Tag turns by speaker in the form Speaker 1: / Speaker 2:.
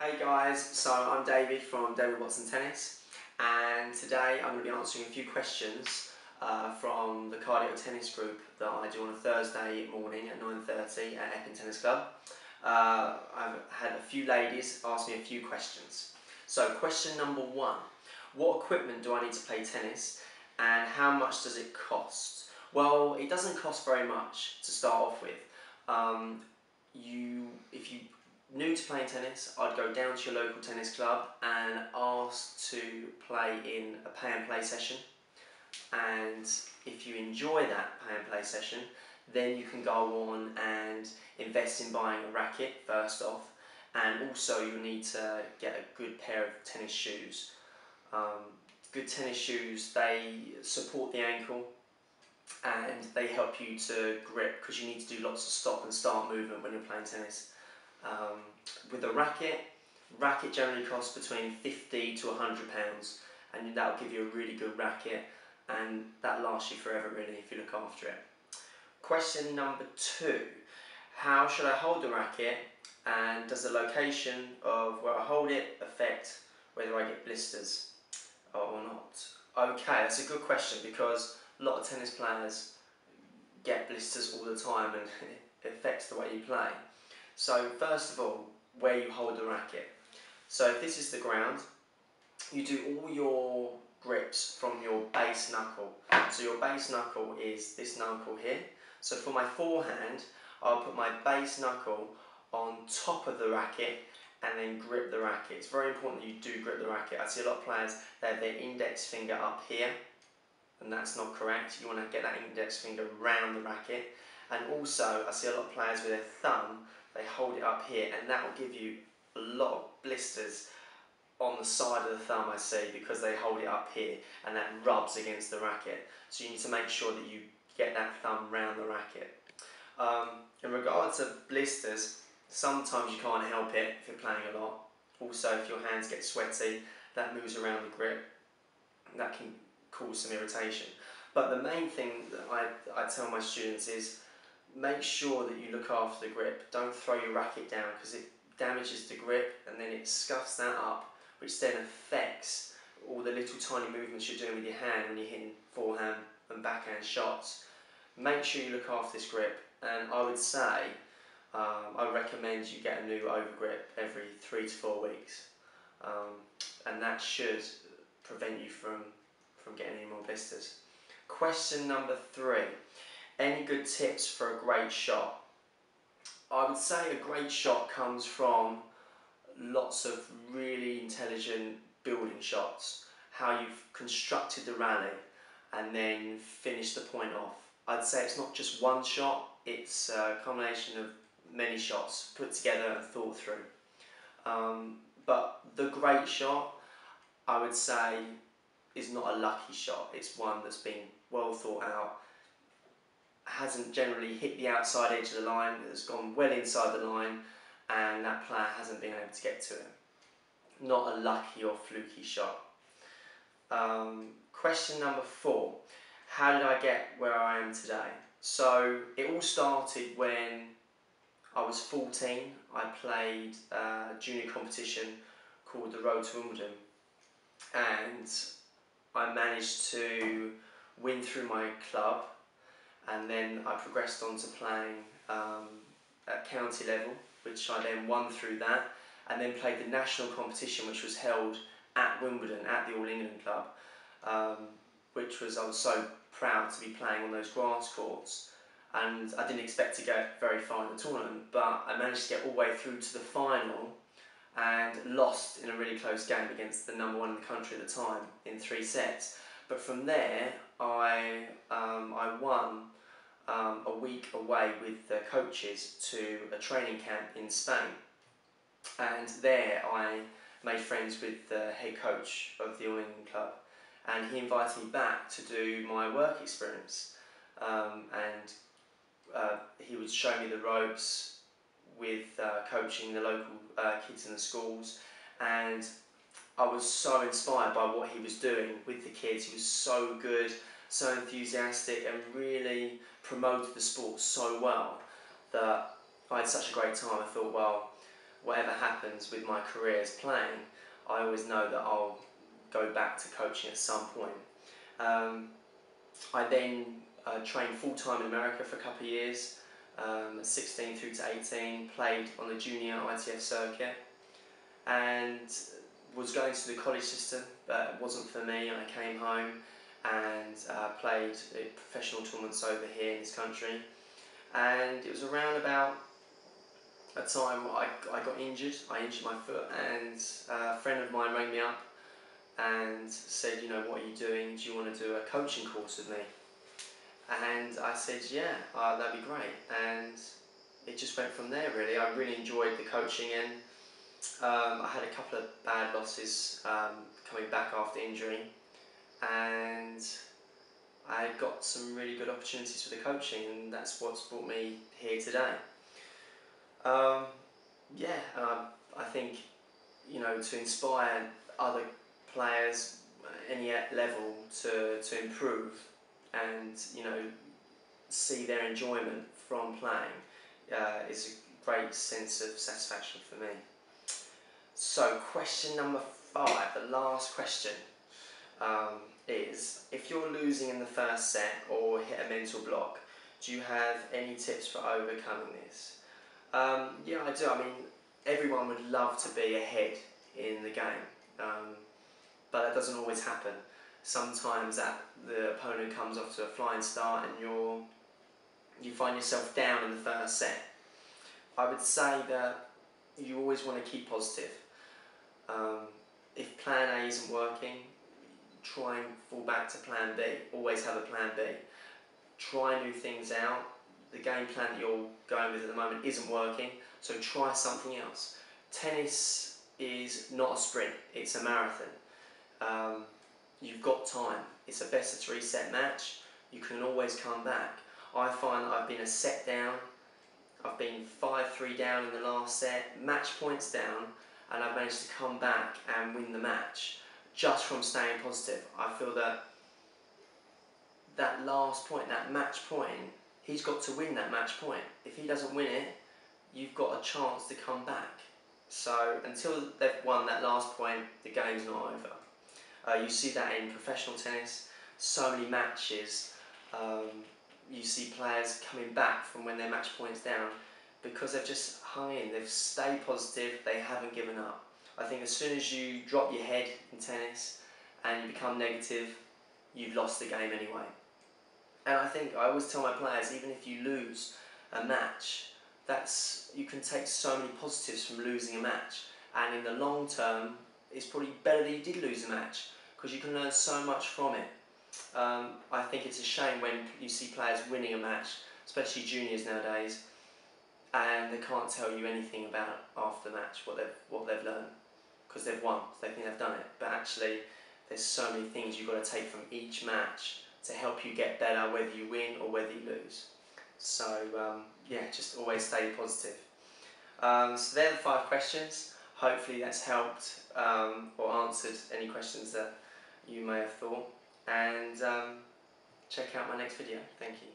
Speaker 1: Hey guys, so I'm David from David Watson Tennis, and today I'm going to be answering a few questions from the cardio tennis group that I do on a Thursday morning at 9:30 at Epping Tennis Club. I've had a few ladies ask me a few questions. So question number one, what equipment do I need to play tennis and how much does it cost? Well, it doesn't cost very much to start off with. If you're new to playing tennis, I'd go down to your local tennis club and ask to play in a pay and play session. And if you enjoy that pay and play session, then you can go on and invest in buying a racket first off, and also you'll need to get a good pair of tennis shoes. Good tennis shoes, they support the ankle and they help you to grip, because you need to do lots of stop and start movement when you're playing tennis. With a racket generally costs between £50 to £100, and that will give you a really good racket, and that lasts you forever really if you look after it. Question number two, how should I hold the racket, and does the location of where I hold it affect whether I get blisters or not? Okay, that's a good question, because a lot of tennis players get blisters all the time and it affects the way you play. So first of all, where you hold the racket. So if this is the ground, you do all your grips from your base knuckle. So your base knuckle is this knuckle here. So for my forehand, I'll put my base knuckle on top of the racket and then grip the racket. It's very important that you do grip the racket. I see a lot of players, they have their index finger up here, and that's not correct. You want to get that index finger round the racket. And also, I see a lot of players with their thumb, they hold it up here, and that will give you a lot of blisters on the side of the thumb, I see, because they hold it up here and that rubs against the racket. So you need to make sure that you get that thumb round the racket. In regards to blisters, sometimes you can't help it if you're playing a lot. Also, if your hands get sweaty, that moves around the grip. That can cause some irritation. But the main thing that I tell my students is make sure that you look after the grip. Don't throw your racket down, because it damages the grip and then it scuffs that up, which then affects all the little tiny movements you're doing with your hand when you're hitting forehand and backhand shots. Make sure you look after this grip, and I would say I recommend you get a new overgrip every 3 to 4 weeks, and that should prevent you from getting any more blisters. Question number three, any good tips for a great shot? I would say a great shot comes from lots of really intelligent building shots, how you've constructed the rally and then finished the point off. I'd say it's not just one shot, it's a combination of many shots put together and thought through. But the great shot, I would say, is not a lucky shot. It's one that's been well thought out, hasn't generally hit the outside edge of the line, has gone well inside the line, and that player hasn't been able to get to it. Not a lucky or fluky shot. Question number four, how did I get where I am today? So it all started when I was 14. I played a junior competition called the Road to Wimbledon, and I managed to win through my club, and then I progressed on to playing at county level, which I then won through that, and then played the national competition, which was held at Wimbledon at the All England Club, which was, I was so proud to be playing on those grass courts, and I didn't expect to go very far in the tournament, but I managed to get all the way through to the final and lost in a really close game against the number one in the country at the time in 3 sets. But from there, I won a week away with the coaches to a training camp in Spain, and there I made friends with the head coach of the All England Club, and he invited me back to do my work experience, and he would show me the ropes with coaching the local kids in the schools, and I was so inspired by what he was doing with the kids. He was so good, so enthusiastic, and really promoted the sport so well that I had such a great time. I thought, well, whatever happens with my career as playing, I always know that I'll go back to coaching at some point. I then trained full-time in America for a couple of years, 16 through to 18, played on the junior ITF circuit, and was going to the college system, but it wasn't for me. I came home and played professional tournaments over here in this country, and it was around about a time I got injured. I injured my foot, and a friend of mine rang me up and said, you know, what are you doing? Do you want to do a coaching course with me? And I said, yeah, that'd be great. And it just went from there, really. I really enjoyed the coaching, and I had a couple of bad losses coming back after injury, and I got some really good opportunities for the coaching, and that's what's brought me here today. I think, you know, to inspire other players at any level to improve and, you know, see their enjoyment from playing is a great sense of satisfaction for me. So question number 5, the last question, is if you're losing in the first set or hit a mental block, do you have any tips for overcoming this? Yeah, I do. I mean, everyone would love to be ahead in the game, but that doesn't always happen. Sometimes the opponent comes off to a flying start and you find yourself down in the first set. I would say that you always want to keep positive. If plan A isn't working, try and fall back to plan B. Always have a plan B. Try new things out. The game plan that you're going with at the moment isn't working, so try something else. Tennis is not a sprint, it's a marathon. You've got time. It's a best of 3 set match. You can always come back. I find that I've been a set down, I've been 5-3 down in the last set, match points down, and I've managed to come back and win the match just from staying positive. I feel that that last point, that match point, he's got to win that match point. If he doesn't win it, you've got a chance to come back. So until they've won that last point, the game's not over. You see that in professional tennis. So many matches, you see players coming back from when their match point's down because they've just hung in, they've stayed positive, they haven't given up. I think as soon as you drop your head in tennis and you become negative, you've lost the game anyway. And I think I always tell my players, even if you lose a match, you can take so many positives from losing a match, and in the long term it's probably better that you did lose a match because you can learn so much from it. I think it's a shame when you see players winning a match, especially juniors nowadays, and they can't tell you anything about after the match what they've learned because they've won, so they think they've done it. But actually, there's so many things you've got to take from each match to help you get better, whether you win or whether you lose. So yeah, just always stay positive. So they're the 5 questions. Hopefully that's helped or answered any questions that you may have thought. And check out my next video. Thank you.